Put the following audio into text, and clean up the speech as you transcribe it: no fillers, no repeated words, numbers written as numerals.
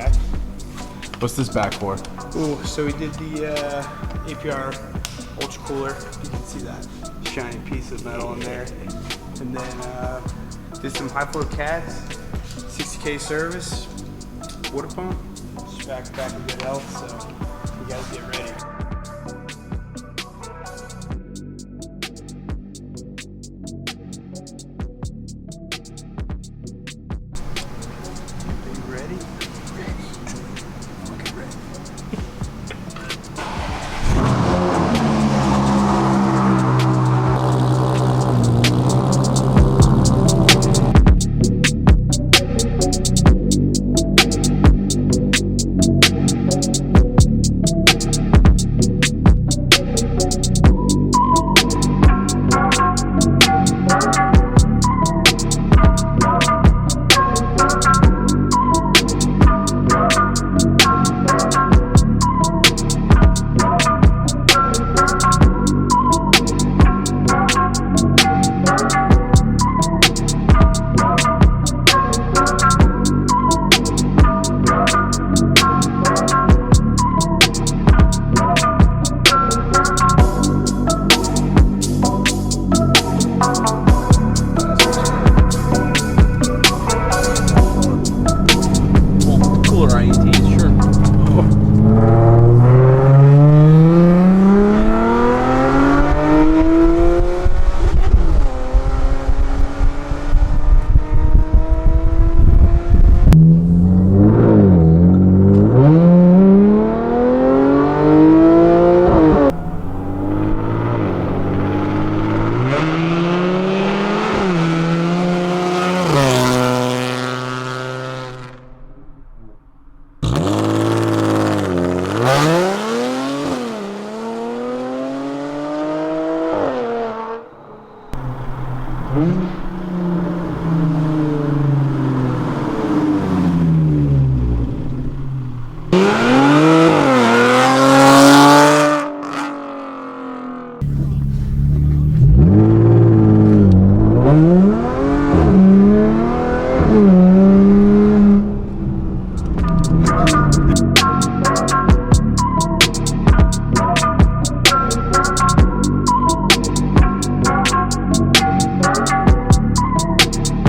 jack. What's this back for? Ooh, so we did the APR Ultra Cooler. You can see that shiny piece of metal in there. And then did some high flow cats, 60K service, water pump. Just back in good health, so you guys get ready.